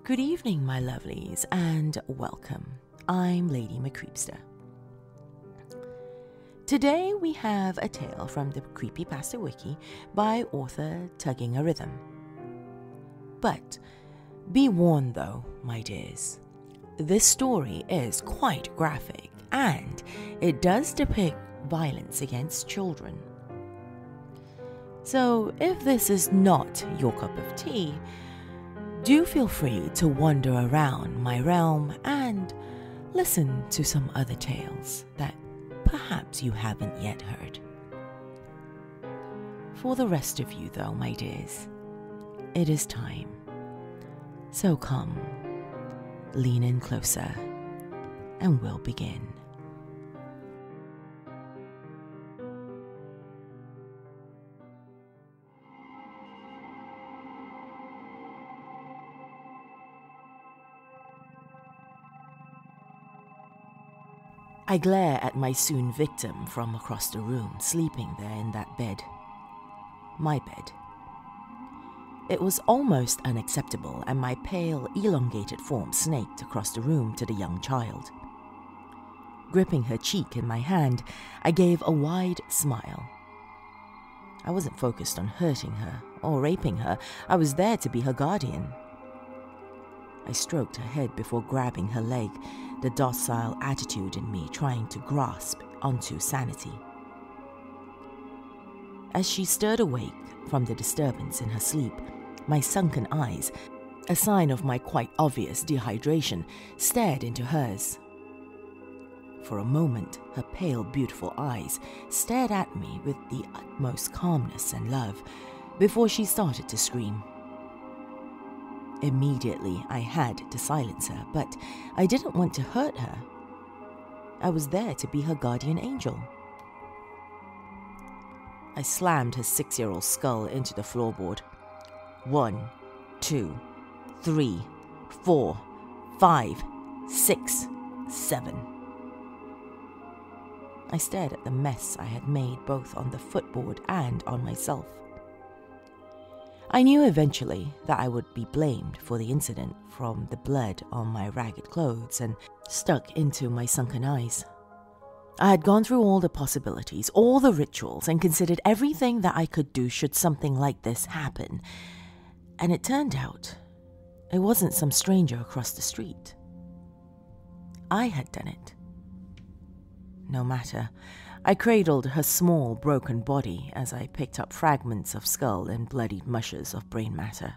Good evening, my lovelies, and welcome. I'm Lady Creepypasta. Today we have a tale from the Creepypasta wiki by author TuggingaRhythm. But be warned though, my dears, this story is quite graphic and it does depict violence against children. So if this is not your cup of tea, do feel free to wander around my realm and listen to some other tales that perhaps you haven't yet heard. For the rest of you though, my dears, it is time. So come, lean in closer, and we'll begin. I glare at my soon victim from across the room, sleeping there in that bed. My bed. It was almost unacceptable, and my pale, elongated form snaked across the room to the young child. Gripping her cheek in my hand, I gave a wide smile. I wasn't focused on hurting her or raping her. I was there to be her guardian. I stroked her head before grabbing her leg, the docile attitude in me trying to grasp onto Sanity. As she stirred awake from the disturbance in her sleep, my sunken eyes, a sign of my quite obvious dehydration, stared into hers. For a moment, her pale, beautiful eyes stared at me with the utmost calmness and love before she started to scream. Immediately, I had to silence her, but I didn't want to hurt her. I was there to be her guardian angel. I slammed her 6-year-old skull into the floorboard. 1, 2, 3, 4, 5, 6, 7. I stared at the mess I had made both on the footboard and on myself. I knew eventually that I would be blamed for the incident from the blood on my ragged clothes and stuck into my sunken eyes. I had gone through all the possibilities, all the rituals, and considered everything that I could do should something like this happen. And it turned out it wasn't some stranger across the street. I had done it. No matter. I cradled her small, broken body as I picked up fragments of skull and bloodied mushes of brain matter.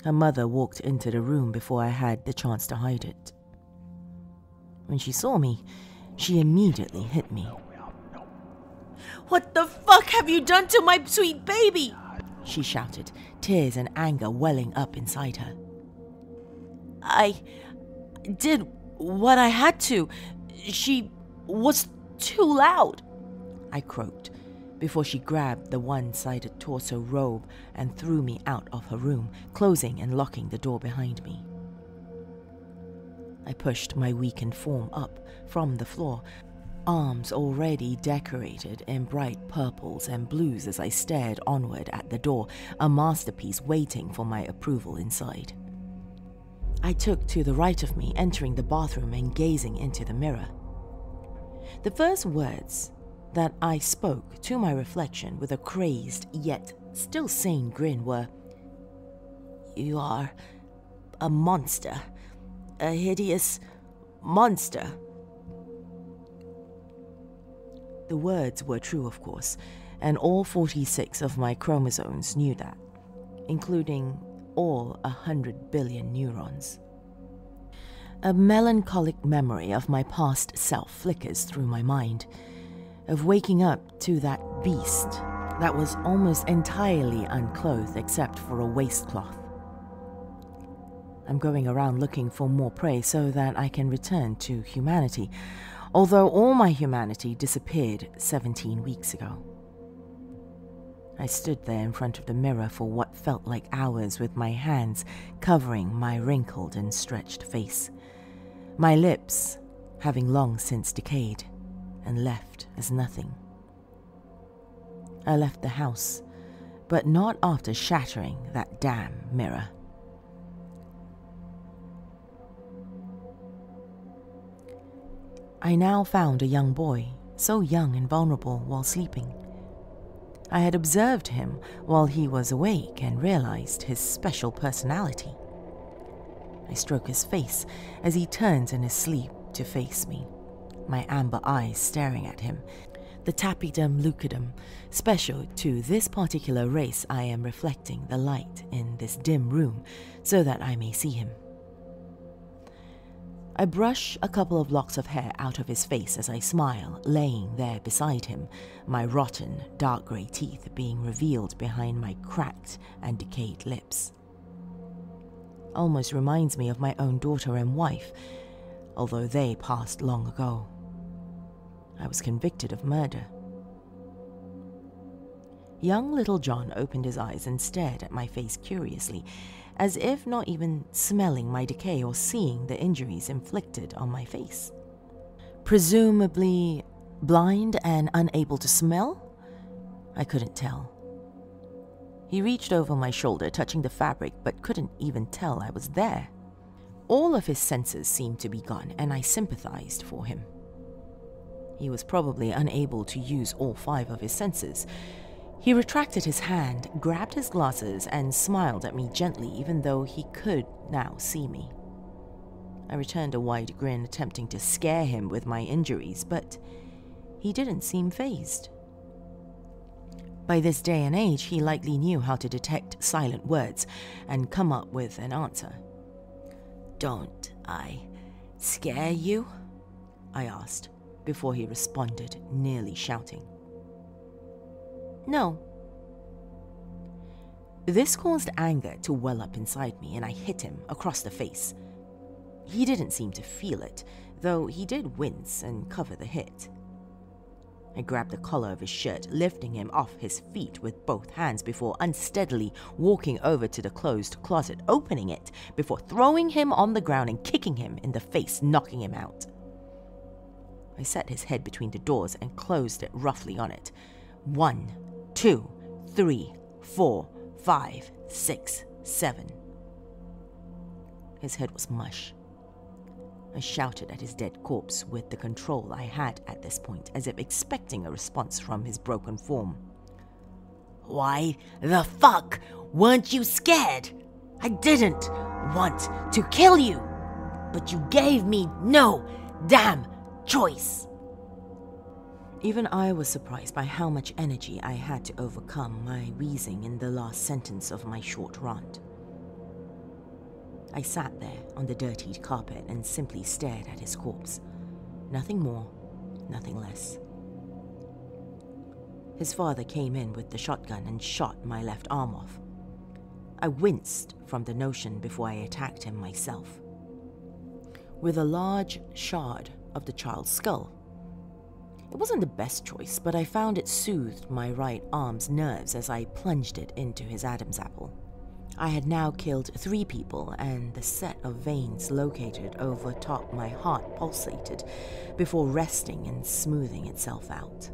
Her mother walked into the room before I had the chance to hide it. When she saw me, she immediately hit me. "What the fuck have you done to my sweet baby?" she shouted, tears and anger welling up inside her. "I did what I had to. She was too loud," I croaked, before she grabbed the one-sided torso robe and threw me out of her room, closing and locking the door behind me. I pushed my weakened form up from the floor, arms already decorated in bright purples and blues as I stared onward at the door, a masterpiece waiting for my approval inside. I took to the right of me, entering the bathroom and gazing into the mirror. The first words that I spoke to my reflection with a crazed yet still sane grin were, "You are a monster, a hideous monster." The words were true, of course, and all 46 of my chromosomes knew that, including all 100 billion neurons. A melancholic memory of my past self flickers through my mind, of waking up to that beast that was almost entirely unclothed except for a waistcloth. I'm going around looking for more prey so that I can return to humanity, although all my humanity disappeared 17 weeks ago. I stood there in front of the mirror for what felt like hours with my hands covering my wrinkled and stretched face, my lips having long since decayed and left as nothing. I left the house, but not after shattering that damn mirror. I now found a young boy, so young and vulnerable while sleeping. I had observed him while he was awake and realized his special personality. I stroke his face as he turns in his sleep to face me, my amber eyes staring at him, the tapidum lucidum, special to this particular race. I am reflecting the light in this dim room so that I may see him. I brush a couple of locks of hair out of his face as I smile, laying there beside him, my rotten, dark grey teeth being revealed behind my cracked and decayed lips. Almost reminds me of my own daughter and wife, although they passed long ago. I was convicted of murder. Young little John opened his eyes and stared at my face curiously, as if not even smelling my decay or seeing the injuries inflicted on my face. Presumably blind and unable to smell? I couldn't tell. He reached over my shoulder, touching the fabric, but couldn't even tell I was there. All of his senses seemed to be gone, and I sympathized for him. He was probably unable to use all 5 of his senses. He retracted his hand, grabbed his glasses, and smiled at me gently, even though he could now see me. I returned a wide grin, attempting to scare him with my injuries, but he didn't seem fazed. By this day and age, he likely knew how to detect silent words and come up with an answer. "Don't I scare you?" I asked, before he responded, nearly shouting. "No." This caused anger to well up inside me, and I hit him across the face. He didn't seem to feel it, though he did wince and cover the hit. I grabbed the collar of his shirt, lifting him off his feet with both hands before unsteadily walking over to the closed closet, opening it before throwing him on the ground and kicking him in the face, knocking him out. I set his head between the doors and closed it roughly on it. 1, 2, 3, 4, 5, 6, 7. His head was mush. I shouted at his dead corpse with the control I had at this point, as if expecting a response from his broken form. "Why the fuck weren't you scared? I didn't want to kill you, but you gave me no damn choice." Even I was surprised by how much energy I had to overcome my wheezing in the last sentence of my short rant. I sat there on the dirtied carpet and simply stared at his corpse. Nothing more, nothing less. His father came in with the shotgun and shot my left arm off. I winced from the notion before I attacked him myself, with a large shard of the child's skull. It wasn't the best choice, but I found it soothed my right arm's nerves as I plunged it into his Adam's apple. I had now killed 3 people, and the set of veins located over top my heart pulsated before resting and smoothing itself out.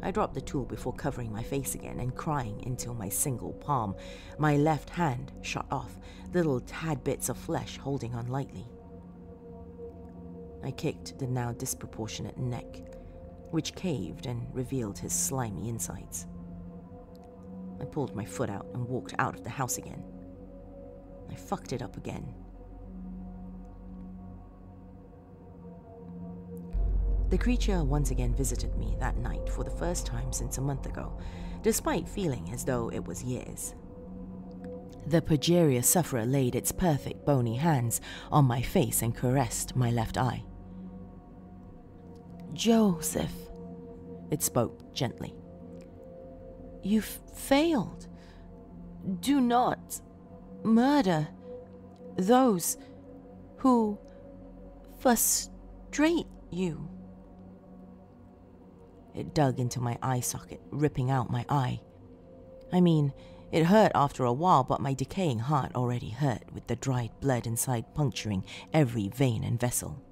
I dropped the tool before covering my face again and crying into my single palm, my left hand shot off, little tad bits of flesh holding on lightly. I kicked the now disproportionate neck, which caved and revealed his slimy insides. I pulled my foot out and walked out of the house again. I fucked it up again. The creature once again visited me that night for the first time since a month ago, despite feeling as though it was years. The progeria sufferer laid its perfect bony hands on my face and caressed my left eye. "Joseph," it spoke gently. "You've failed. Do not murder those who frustrate you." It dug into my eye socket, ripping out my eye. I mean, it hurt after a while, but my decaying heart already hurt with the dried blood inside puncturing every vein and vessel.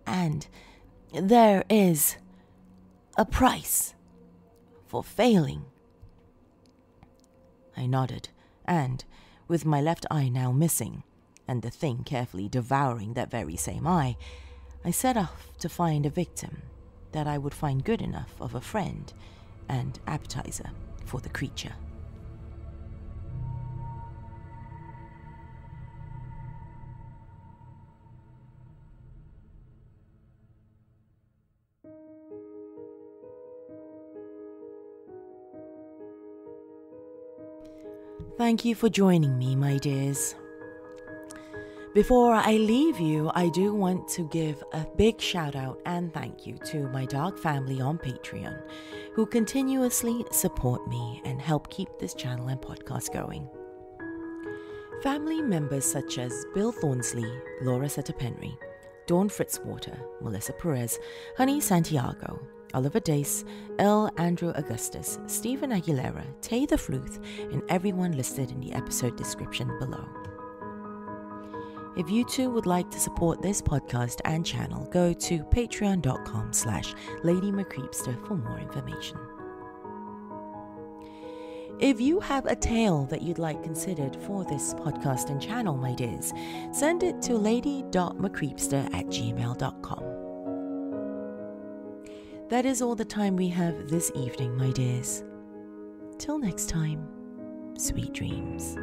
"And there is a price for failing." I nodded, and, with my left eye now missing, and the thing carefully devouring that very same eye, I set off to find a victim that I would find good enough of a friend and appetizer for the creature. Thank you for joining me, my dears. Before I leave you, I do want to give a big shout out and thank you to my dog family on Patreon, who continuously support me and help keep this channel and podcast going. Family members such as Bill Thornsley, Laura Setapenry, Dawn Fritzwater, Melissa Perez, Honey Santiago, Oliver Dace, L. Andrew Augustus, Stephen Aguilera, Tay the Fluth, and everyone listed in the episode description below. If you too would like to support this podcast and channel, go to patreon.com/LadyMcCreepster for more information. If you have a tale that you'd like considered for this podcast and channel, my dears, send it to lady.mccreepster@gmail.com. That is all the time we have this evening, my dears. Till next time, sweet dreams.